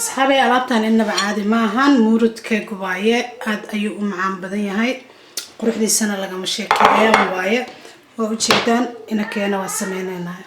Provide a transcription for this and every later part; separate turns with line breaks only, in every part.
أصحابي ألعبتان إنه بعادي maahan muurudkeeg waaye aad ayuu u macaan badan yahay quruxdiisana lagama sheekeeyaan waaye oo u jeedaan ina keena waa sameeynaa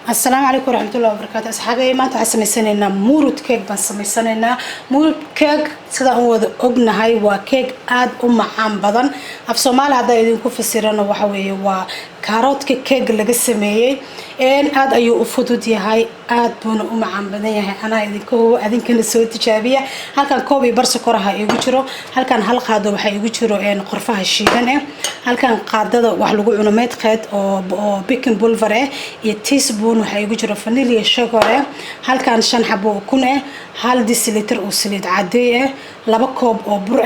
السلام عليكم ورحمة الله وبركاته أصحابي ما تعسميسننا مورد كيك بنسميسننا مورد كيك سدا هو أجنا هاي وكيك آد عام بدن في الصومال هذا يدينكم في السيران وحوي وكاروت كيك اللي قسميه إن آد أيو أفضل هاي آد بون عام بدن هاي أنا يدينكم نسوي تجابية هل كان كوبي برس كرها يجرو هل كان حلقة هذا وحي يجرو إن قرفها الشيء هل كان قادة وحلقوا عنمات خد أو بيكن بولفره يتيسبون waxay ugu jiro vanilla sugar halkan 5 xabo kun hal deciliter oo saliid cadeey laba koob oo bur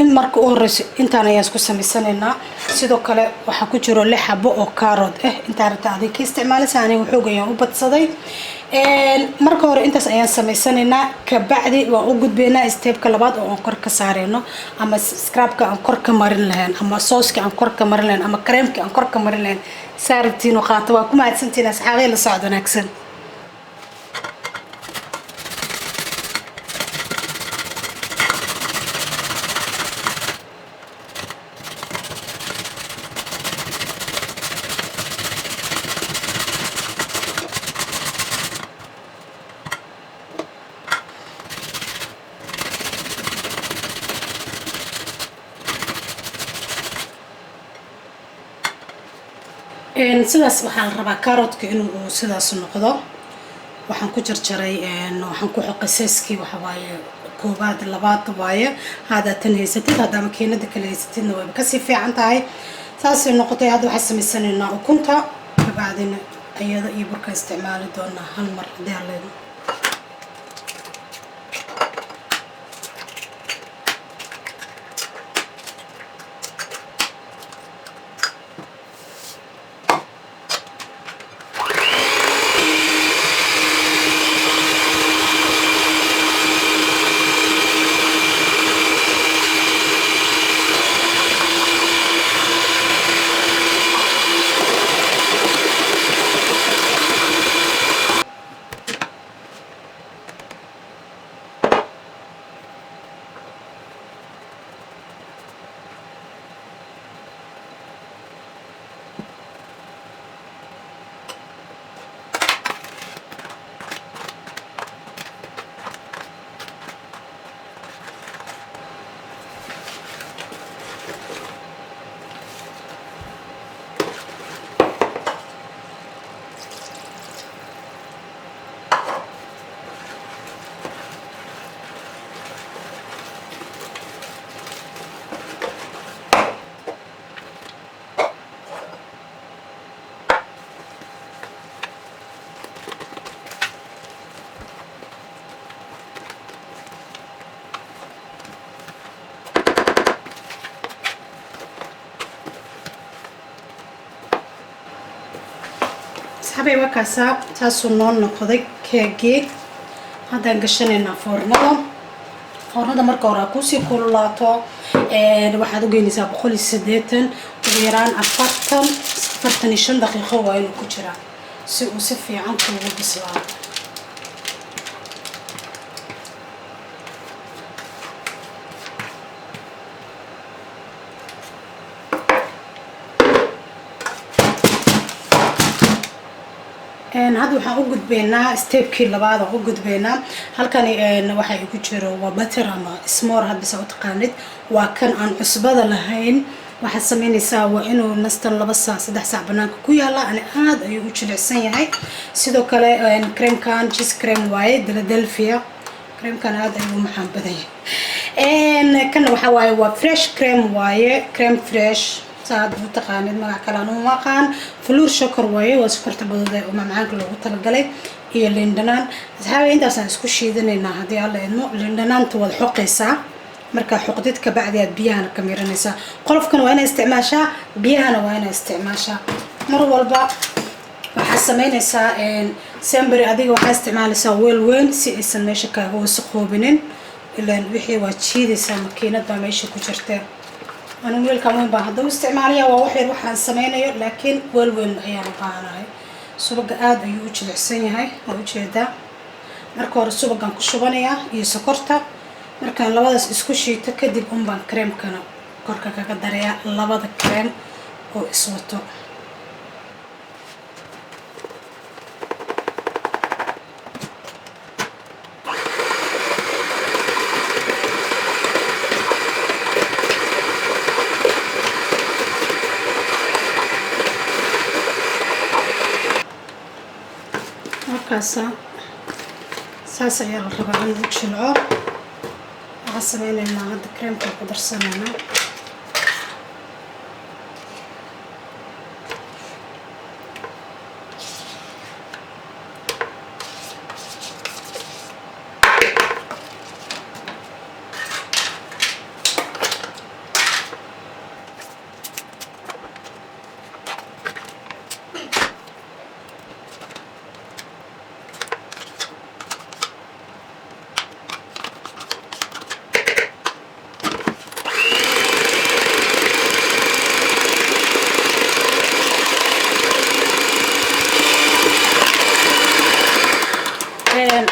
in marka oo horeyso intaan ayaan isku sameysanaynaa sidoo kale waxa ku jiro 6 xabo oo carrot inta rabta adiga ka isticmaalaysaa aniga xoogayaan u badsaday marka hore intaas ayaan sameysanaynaa ka bacdi waa u gudbeynaa stepka labaad oo aan kor ka saareyno ama scrubka aan kor ka marin lahayn ama sauce-ka aan kor ka marin lahayn ama cream-ka aan kor ka marin lahayn saartiin qaata waa ku mahadsantiin asxaabay la socdo wanaagsan sidaas waxaan rabaa carrot-ka inuu sidaas noqdo waxaan ku jarjaray waxaan ku xoqay seeskii waxa waaye koobaad labaad waaye hada tan haysatid hada makiinada kale haysatidna way ka sii fiican tahay saas ay noqotay hada waxa sameysanaynaa ukunta baadina ayada iyo burka isticmaali doonaa hal mar deerleedo أصحابي وكاسة تاسو نون نقضي كيكي هذا نقشنينا فرندا مركا وراكوسي كولاتو واحد وجينيسا بقول السديتن وغيران أفرتن 5 دقيقة وين كجرا وسفي عنكم وبصلاة هذا waxaan u gudbeynaa stepkii labaad oo u gudbeynaa halkani waxa ay ku jiro waa butter ama s'more hadda soo taqaanid waa kan aan cusbada lahayn waxa sameynaysaa waa inuu nastan 2 saac 3 saac banaanka ku yaala ani aad ayuu u jilicsan yahay sidoo kale cream-kan cheese cream waaye Philadelphia cream-kan aad ayuu macaan badan yahay kan waxa waaye waa fresh cream waaye cream fresh saad u taqaanid magac kale aan u maqaan fluur shakar waaye waa sokorta badada oo macmaanka loogu talagalay iyo lindanaan asxaabay intaas aan isku shiidanayna hadii alla idmo lindanaanta wad xoqaysaa marka xoqdid ka bacdi aad biyahana ka miranaysaa qolofkan waa inay isticmaashaa biyahana waa inay isticmaashaa mar walba waxa sameynaysaa sambari adiga waxa isticmaalaysaa weel weyn si aysan meesha ka wasaqoobinin ilaan wixii waa jiidaysaa makiinada meesha ku jirta أنا ويل كمان بعد استعمالية وواحد وحنا سميناه لكن ويل أيام قانعي سبق آد يوجد الحسين هاي موجودة marka hore subagan ku shubanaya iyo sokorta markaan labadaas isku shiito kadib baan creamkana korka kaga daraya labada cream oo iswato saas ayaa la rabaa in lagu jilco waxaan sameynaynaa hadda creamka ku darsanaynaa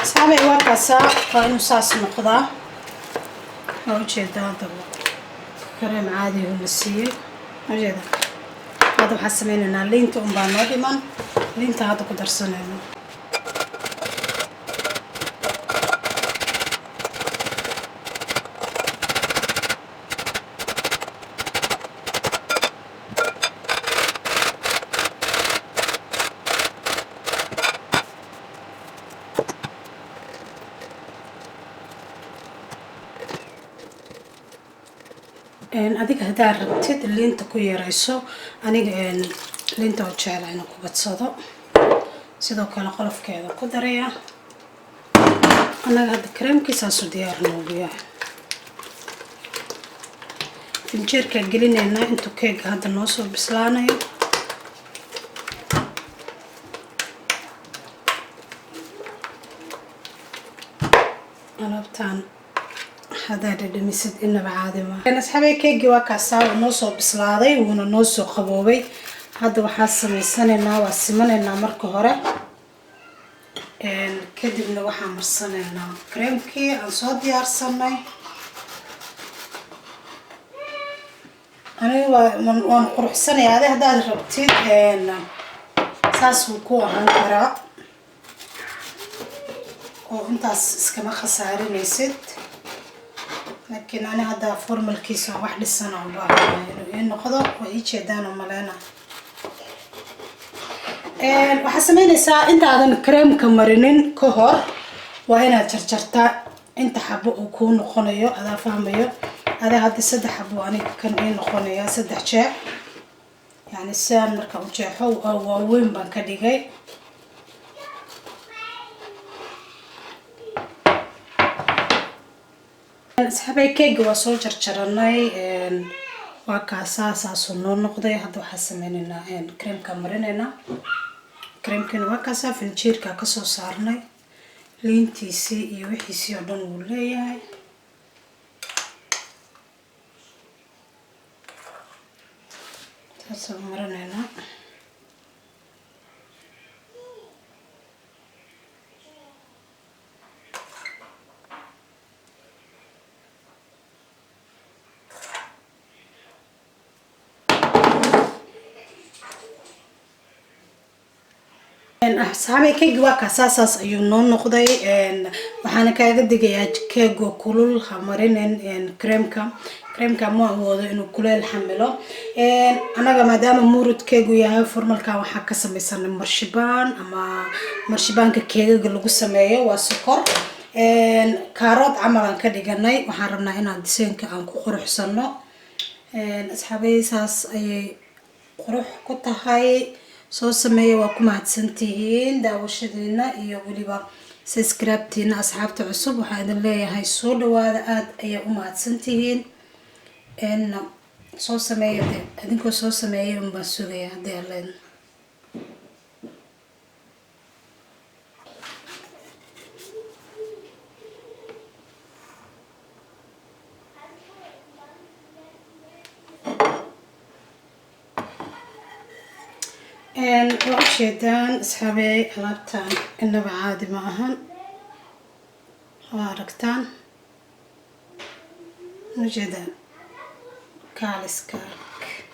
أصحابي وكاسا فإنه صاص نقضة وجه ده كريم عادي ومسيء وجه ده هذا حسمين لنا لينت بانو ديمان لينت هذا قدر سنين adiga hadaa rabtid liinta ku yareyso aniga liinta oo jecel inaan ku badsado sidoo kale qolofkeeda ku daraya anaga hadda creamkiisa soo diyaar noogu yahay finjeerka gelinayna intuu keega hadda noo soo bislaanayo alabtaan هذا دمسد إنه بعادي ما أنا أصحابي كيجي وكاسة ونوصل بسلادي ونوصل قبوبي هذا وحاسة من السنة إنه والسمنة إنه مركورة كده إنه وحى مرسنة إنه كريم كي أنصاد يارسنة أنا وأروح سنة هذا ربطي إن ساس وكوع عن كراء وأنت اسكما خساري نسيت لكن أنا هذا فورمال كيس واحد السنة وباقي إنه قضى ويجي دانو ملانا وحسمين ساعة أنت هذا كريم كمرنين كهر وهنا ترجرتا أنت حبو وكون خنيو هذا فهميو هذا سد حبو أنا كان إيه خنيو سد شيء يعني السان مركب شيء أو وين بنكديجي أصحابي كيك وصل جرجرناي وكاسة ساسونو نقضي هذا حسميننا كريم كمريننا كريم كن وكاسة في الشير كاسو صارناي لينتيسي يوحيسي عدن ولاي تاسو مريننا أصحابي كيك وكاساس أيونون نقضي وحنا كذا دقيقة كيك وكلول خمرين كريمكا مو هو إنه كل الحمله أنا جمادام مورد كيك وياه فورمال كا وحكا سميسان مرشبان كيك اللي قسميه والسكر كارot عملاً كديجاني وحرمنا هنا ديسين كأنكو قروح سنة أصحابي ساس أي قروح كنت هاي soo sameeyay waa ku mahadsantihiin daawashadiina iyo waliba subscribe-tiina asxaabta cusub waxaan idin leeyahay soo dhawaada aad ayaa u mahadsantihiin soo sameeyay adinkoo soo sameeyay un baan sugaya hadii alla وأشيدان أصحابي لابتان إنه بعادي معهن واركتان وجدان كالسكالك